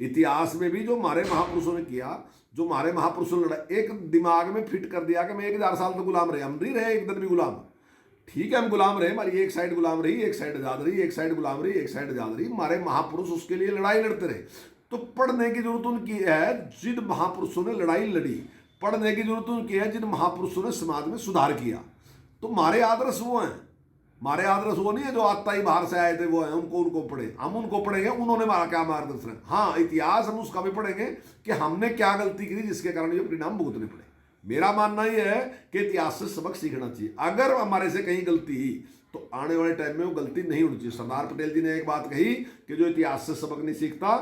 इतिहास में भी जो हमारे महापुरुषों ने किया, जो हमारे महापुरुषों ने लड़ा, एक दिमाग में फिट कर दिया कि मैं 1000 साल तो गुलाम रहे, हम नहीं रहे एक दिन भी गुलाम। ठीक है हम गुलाम रहे, हमारी एक साइड गुलाम रही, एक साइड आजाद रही, एक साइड गुलाम रही, एक साइड आजाद रही, हमारे महापुरुष उसके लिए लड़ाई लड़ते रहे। तो पढ़ने की जरूरत उनकी है जिन महापुरुषों ने लड़ाई लड़ी, पढ़ने की जरूरत उनकी है जिन महापुरुषों ने समाज में सुधार किया। तो हमारे आदर्श वो हैं, हमारे आदर्श वो नहीं है जो आता ही बाहर से आए थे वो है, उनको पढ़े, हम उनको पढ़ेंगे उन्होंने हमारा क्या मार्गदर्शन है। हाँ इतिहास हम उसका भी पढ़ेंगे कि हमने क्या गलती की जिसके कारण ये परिणाम भुगतने पड़े। मेरा मानना यह है कि इतिहास से सबक सीखना चाहिए। अगर हमारे से कहीं गलती ही तो आने वाले टाइम में वो गलती नहीं होनी चाहिए। सरदार पटेल जी ने एक बात कही कि जो इतिहास से सबक नहीं सीखता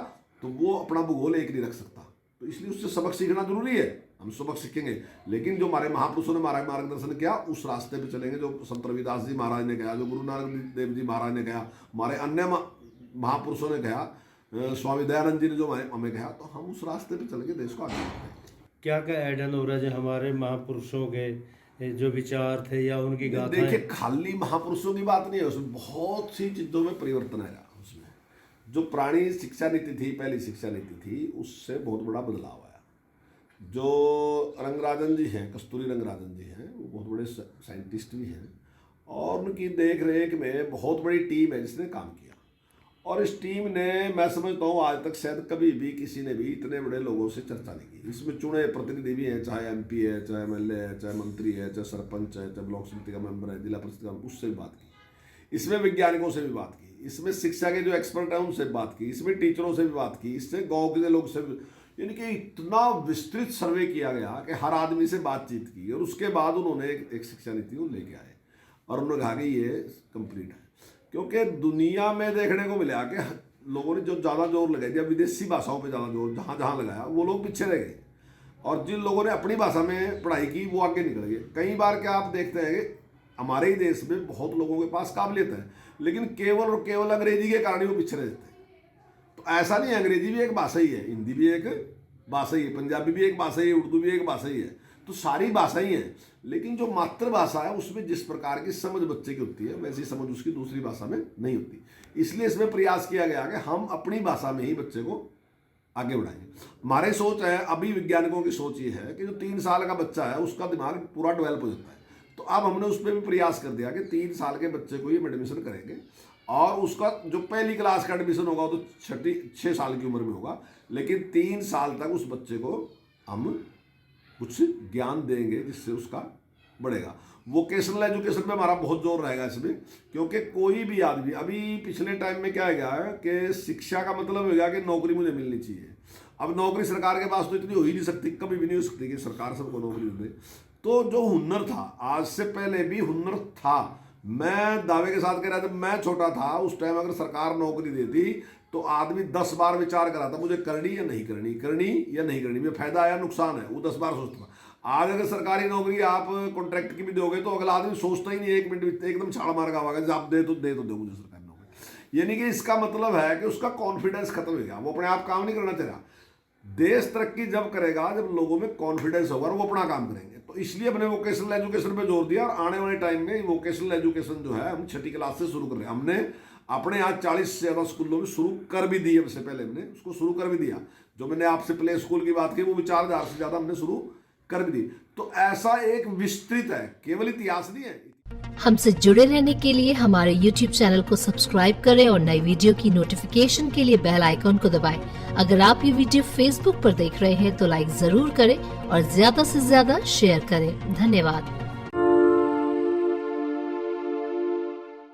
तो वो अपना भूगोल एक नहीं रख सकता। तो इसलिए उससे सबक सीखना जरूरी है, हम सबक सीखेंगे। लेकिन जो हमारे महापुरुषों ने हमारा मार्गदर्शन किया उस रास्ते पे चलेंगे जो संत रविदास जी महाराज ने कहा, जो गुरु नानक देव जी महाराज ने कहा, हमारे अन्य महापुरुषों ने कहा, स्वामी दयानंद जी ने जो हमें कहा, तो हम उस रास्ते पे चल के देश को आगे बढ़ाएंगे। क्या क्या एडन हो रहा है जो हमारे महापुरुषों के जो विचार थे या उनकी गाथाएं? देखिए खाली महापुरुषों की बात नहीं है, उसमें बहुत सी चीजों में परिवर्तन आया। उसमें जो पुरानी शिक्षा नीति थी, पहली शिक्षा नीति थी, उससे बहुत बड़ा बदलाव आया। जो रंगराजन जी हैं, कस्तूरी रंगराजन जी हैं, वो बहुत बड़े साइंटिस्ट भी हैं और उनकी देख रेख में बहुत बड़ी टीम है जिसने काम किया। और इस टीम ने, मैं समझता हूँ आज तक शायद कभी भी किसी ने भी इतने बड़े लोगों से चर्चा नहीं की। इसमें चुने प्रतिनिधि भी हैं, चाहे MP है, चाहे MLA है, चाहे मंत्री है, चाहे सरपंच है, चाहे ब्लॉक समिति का मेंबर है, जिला परिषद का, उससे भी बात की। इसमें वैज्ञानिकों से भी बात की, इसमें शिक्षा के जो एक्सपर्ट हैं उनसे भी बात की, इसमें टीचरों से भी बात की, इससे गाँव के लोग से भी, यानी कि इतना विस्तृत सर्वे किया गया कि हर आदमी से बातचीत की। और उसके बाद उन्होंने एक शिक्षा नीति को लेके आए और उन्होंने कहा कि ये कंप्लीट है। क्योंकि दुनिया में देखने को मिला कि लोगों ने जो ज़्यादा जोर लगाया, जब विदेशी भाषाओं पे ज़्यादा जोर जहाँ जहाँ लगाया वो लोग पीछे रह गए, और जिन लोगों ने अपनी भाषा में पढ़ाई की वो आगे निकल गए। कई बार क्या आप देखते हैं कि हमारे ही देश में बहुत लोगों के पास काबिलियत है, लेकिन केवल और केवल अंग्रेजी के कारण ही वो पीछे रहते हैं। तो ऐसा नहीं है, अंग्रेजी भी एक भाषा ही है, हिंदी भी एक भाषा ही है, पंजाबी भी एक भाषा ही है, उर्दू भी एक भाषा ही है। तो सारी भाषा ही है, लेकिन जो मातृभाषा है उसमें जिस प्रकार की समझ बच्चे की होती है वैसी समझ उसकी दूसरी भाषा में नहीं होती। इसलिए इसमें प्रयास किया गया कि हम अपनी भाषा में ही बच्चे को आगे बढ़ाएंगे। हमारी सोच है, अभी वैज्ञानिकों की सोच ये है कि जो 3 साल का बच्चा है उसका दिमाग पूरा डेवलप हो जाता है। तो अब हमने उस पर भी प्रयास कर दिया कि 3 साल के बच्चे को ही हम एडमिशन करेंगे, और उसका जो पहली क्लास का एडमिशन होगा तो 6 साल की उम्र में होगा, लेकिन 3 साल तक उस बच्चे को हम कुछ ज्ञान देंगे जिससे उसका बढ़ेगा। वोकेशनल एजुकेशन पे हमारा बहुत जोर रहेगा इसमें, क्योंकि कोई भी आदमी, अभी पिछले टाइम में क्या है गया है कि शिक्षा का मतलब हो गया कि नौकरी मुझे मिलनी चाहिए। अब नौकरी सरकार के पास तो इतनी हो ही नहीं सकती, कभी भी नहीं हो सकती कि सरकार सबको नौकरी दे। तो जो हुनर था, आज से पहले भी हुनर था, मैं दावे के साथ कह रहा था, मैं छोटा था उस टाइम अगर सरकार नौकरी देती तो आदमी 10 बार विचार करा था मुझे करनी या नहीं करनी, करनी या नहीं करनी, में फायदा आया नुकसान है, वो 10 बार सोचता था। आज अगर सरकारी नौकरी आप कॉन्ट्रैक्ट की भी दोगे तो अगला आदमी सोचता ही नहीं, 1 मिनट एकदम छाड़ मार का आवागा, आप दे तो दो मुझे सरकारी नौकरी। यानी कि इसका मतलब है कि उसका कॉन्फिडेंस खत्म हो गया, वो अपने आप काम नहीं करना चाह रहा। देश तरक्की जब करेगा जब लोगों में कॉन्फिडेंस होगा और वो अपना काम करेंगे। तो इसलिए हमने वोकेशनल एजुकेशन पे जोर दिया, और आने वाले टाइम में वोकेशनल एजुकेशन जो है हम 6ठी क्लास से शुरू कर रहे हैं। हमने अपने यहाँ 40 से ज़्यादा स्कूलों में शुरू कर भी दी है, उससे पहले हमने उसको शुरू कर भी दिया। जो मैंने आपसे प्ले स्कूल की बात की वो भी 4000 से ज़्यादा हमने शुरू कर भी दी। तो ऐसा एक विस्तृत है, केवल इतिहास नहीं है। हमसे जुड़े रहने के लिए हमारे YouTube चैनल को सब्सक्राइब करें और नई वीडियो की नोटिफिकेशन के लिए बेल आइकॉन को दबाएं। अगर आप ये वीडियो Facebook पर देख रहे हैं तो लाइक जरूर करें और ज्यादा से ज्यादा शेयर करें। धन्यवाद।